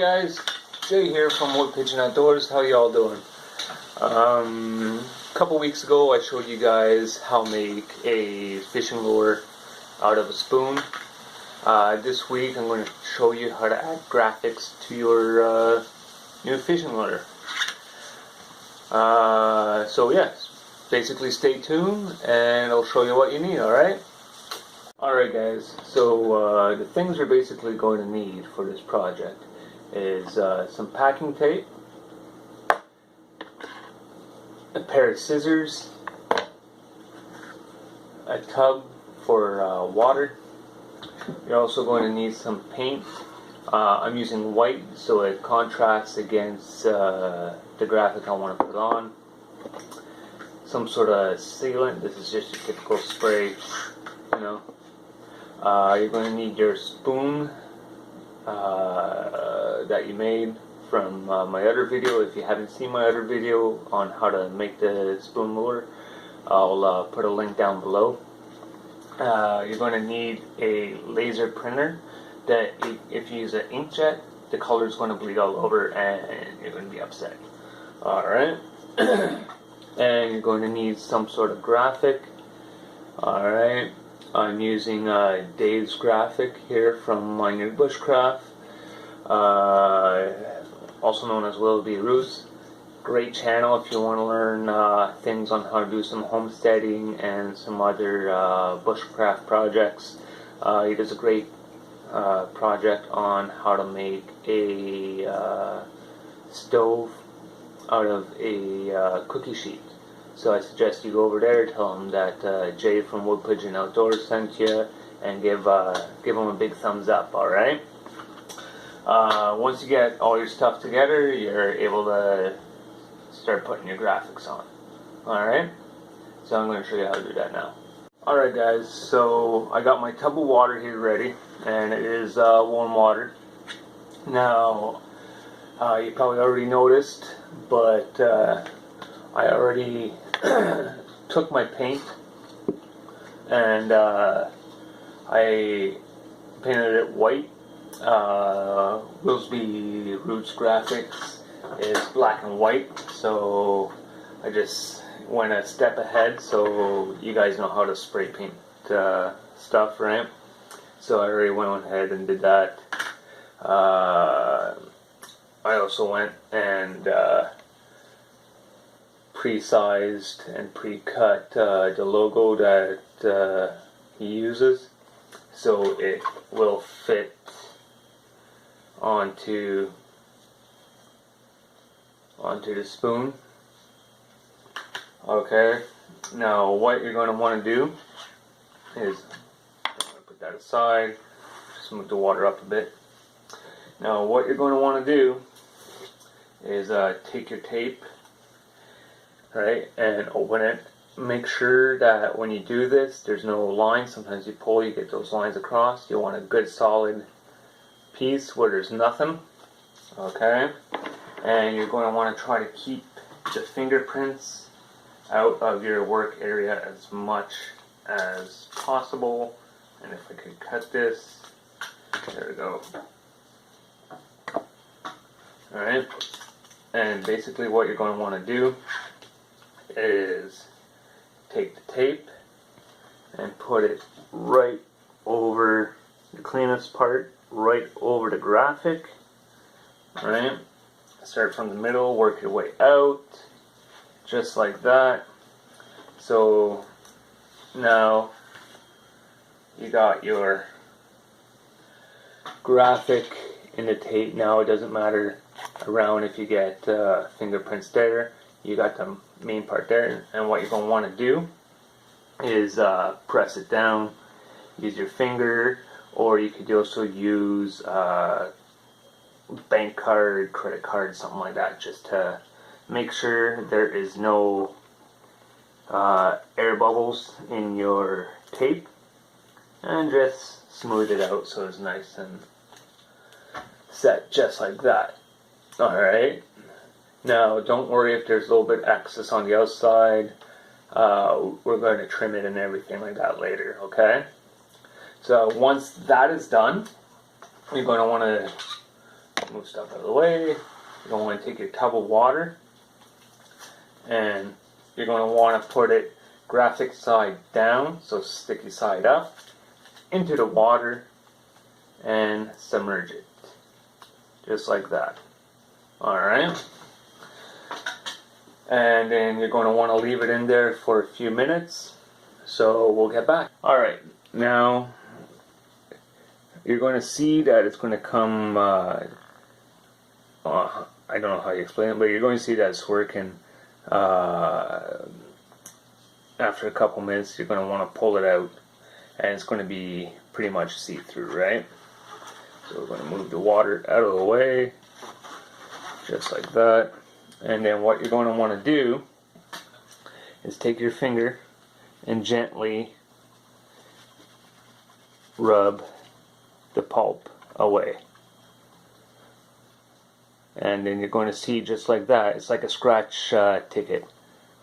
guys, Jay here from WoodPigeon Outdoors. How y'all doing? A couple weeks ago I showed you guys how to make a fishing lure out of a spoon. This week I'm going to show you how to add graphics to your new fishing lure. So yes, basically stay tuned and I'll show you what you need, alright? Alright guys, so the things you're basically going to need for this project is some packing tape, a pair of scissors, a tub for water. You're also going to need some paint. I'm using white so it contrasts against the graphic I want to put on. Some sort of sealant. This is just a typical spray, you know. You're going to need your spoon that you made from my other video. If you haven't seen my other video on how to make the spoon lure, I'll put a link down below. You're going to need a laser printer that if you use an inkjet, the color is going to bleed all over and you're going to be upset. Alright. And you're going to need some sort of graphic. Alright. I'm using Dave's graphic here from my new bushcraft, also known as Welsby Roots. Great channel if you want to learn things on how to do some homesteading and some other bushcraft projects. He does a great project on how to make a stove out of a cookie sheet. So I suggest you go over there, tell him that Jay from WoodPigeon Outdoors sent you, and give him a big thumbs up, alright? Once you get all your stuff together, you're able to start putting your graphics on, alright? So I'm going to show you how to do that now. Alright guys, so I got my tub of water here ready, and it is warm water. Now, you probably already noticed, but I already took my paint and I painted it white. Welsby Roots graphics is black and white, so I just went a step ahead so you guys know how to spray paint stuff, right? So I already went ahead and did that. I also went and pre-sized and pre-cut the logo that he uses, so it will fit onto the spoon. Okay, now what you're going to want to do is, I'm going to put that aside, just move the water up a bit. Now what you're going to want to do is take your tape, right, and open it. Make sure that when you do this, there's no lines. Sometimes you pull, you get those lines across. You want a good solid piece where there's nothing, okay? And you're going to want to try to keep the fingerprints out of your work area as much as possible. And if I could cut this, there we go. Alright, and basically what you're going to want to do is take the tape and put it right over the cleanest part, right over the graphic. Alright, start from the middle, work your way out, just like that. So now you got your graphic in the tape. Now it doesn't matter around if you get fingerprints there. You got the main part there, and what you're going to want to do is press it down, use your finger, or you could also use bank card, credit card, something like that, just to make sure there is no air bubbles in your tape, and just smooth it out so it's nice and set just like that. Alright, now don't worry if there's a little bit excess on the outside. We're going to trim it and everything like that later, okay? So once that is done, you're going to want to move stuff out of the way. You're going to want to take your tub of water, and you're going to want to put it graphic side down, so sticky side up, into the water and submerge it. Just like that. Alright. And then you're going to want to leave it in there for a few minutes. So we'll get back. Alright, now you're going to see that it's going to come, I don't know how you explain it, but you're going to see that it's working. After a couple minutes, you're going to want to pull it out, and it's going to be pretty much see-through, right? So we're going to move the water out of the way, just like that. And then what you're going to want to do is take your finger and gently rub the pulp away. And then you're going to see, just like that, it's like a scratch ticket,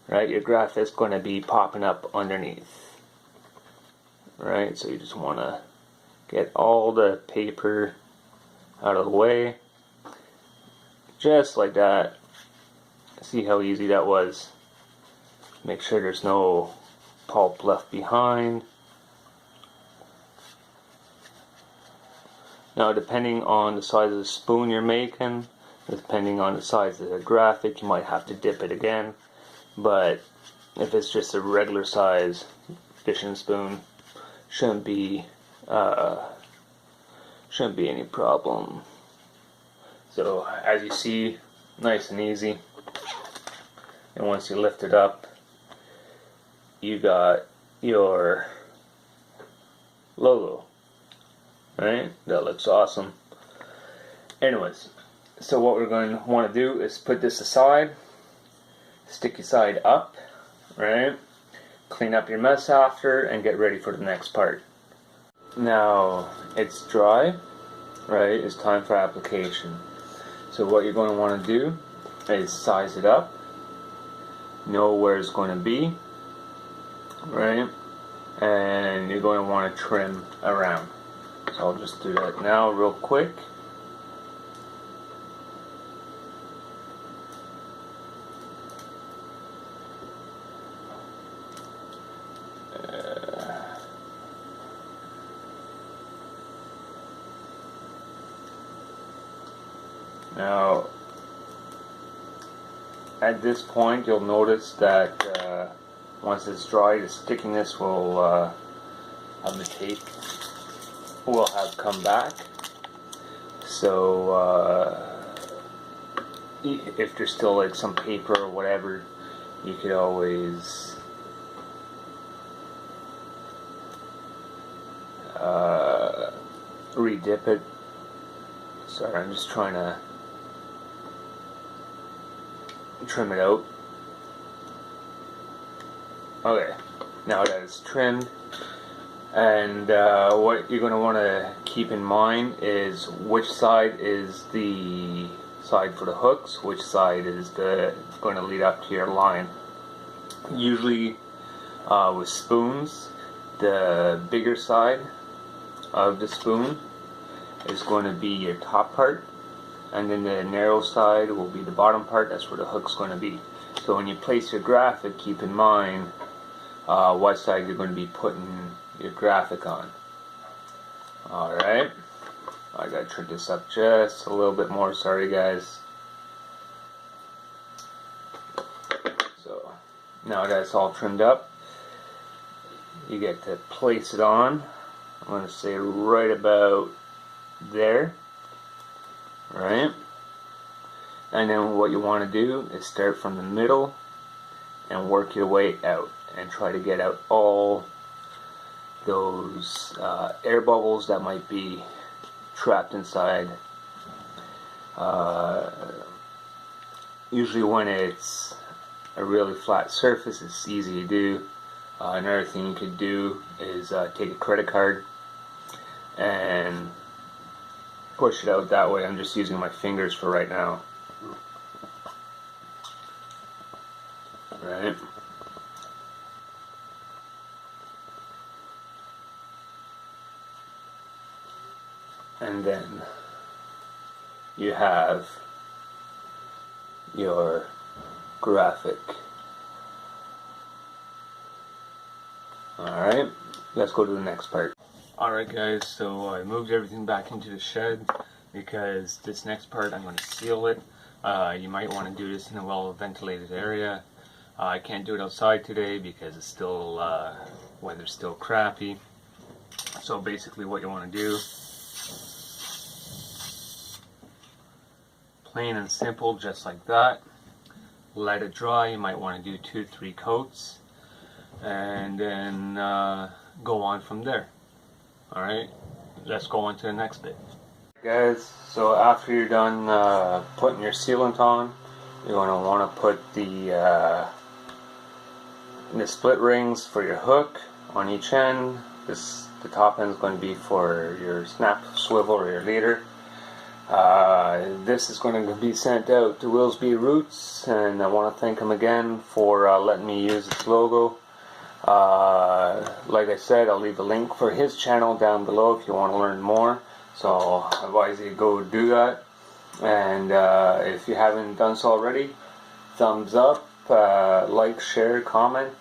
right? Your graphic's going to be popping up underneath, right? So you just want to get all the paper out of the way, just like that. See how easy that was? Make sure there's no pulp left behind. Now, depending on the size of the spoon you're making, depending on the size of the graphic, you might have to dip it again. But if it's just a regular size fishing spoon, shouldn't be any problem. So as you see, nice and easy. And once you lift it up, you got your logo, right? That looks awesome. Anyways, so what we're going to want to do is put this aside, sticky side up, right? Clean up your mess after and get ready for the next part. Now it's dry, right? It's time for application. So what you're going to want to do is size it up, know where it's going to be, right? And you're going to want to trim around. So I'll just do that now real quick. Now, at this point, you'll notice that once it's dry, the stickiness will of the tape will have come back. So if there's still like some paper or whatever, you could always re-dip it. Sorry, I'm just trying to trim it out. Okay, now that it's trimmed, and what you're going to want to keep in mind is which side is the side for the hooks, which side is going to lead up to your line. Usually with spoons, the bigger side of the spoon is going to be your top part, and then the narrow side will be the bottom part. That's where the hook's going to be. So when you place your graphic, keep in mind what side you're going to be putting your graphic on. Alright, I gotta trim this up just a little bit more, sorry guys. So now that's all trimmed up, you get to place it on. I'm going to say right about there, right? And then what you want to do is start from the middle and work your way out and try to get out all those air bubbles that might be trapped inside. Usually when it's a really flat surface, it's easy to do. Another thing you could do is take a credit card and push it out that way. I'm just using my fingers for right now. Right? And then you have your graphic. Alright, let's go to the next part. Alright guys, so I moved everything back into the shed because this next part I'm going to seal it. You might want to do this in a well ventilated area. I can't do it outside today because it's still, weather's still crappy. So basically what you want to do, plain and simple, just like that. Let it dry. You might want to do 2-3 coats and then go on from there. Alright, let's go on to the next bit. Guys, so after you're done putting your sealant on, you're going to want to put the split rings for your hook on each end. The top end is going to be for your snap swivel or your leader. This is going to be sent out to Welsby Roots, and I want to thank him again for letting me use its logo. Like I said, I'll leave a link for his channel down below if you want to learn more. So I advise you to go do that. And if you haven't done so already, thumbs up, like, share, comment.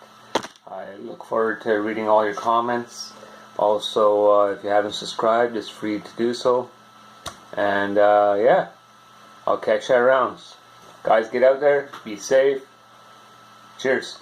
I look forward to reading all your comments. Also, if you haven't subscribed, it's free to do so. And yeah, I'll catch you around. Guys, get out there, be safe. Cheers.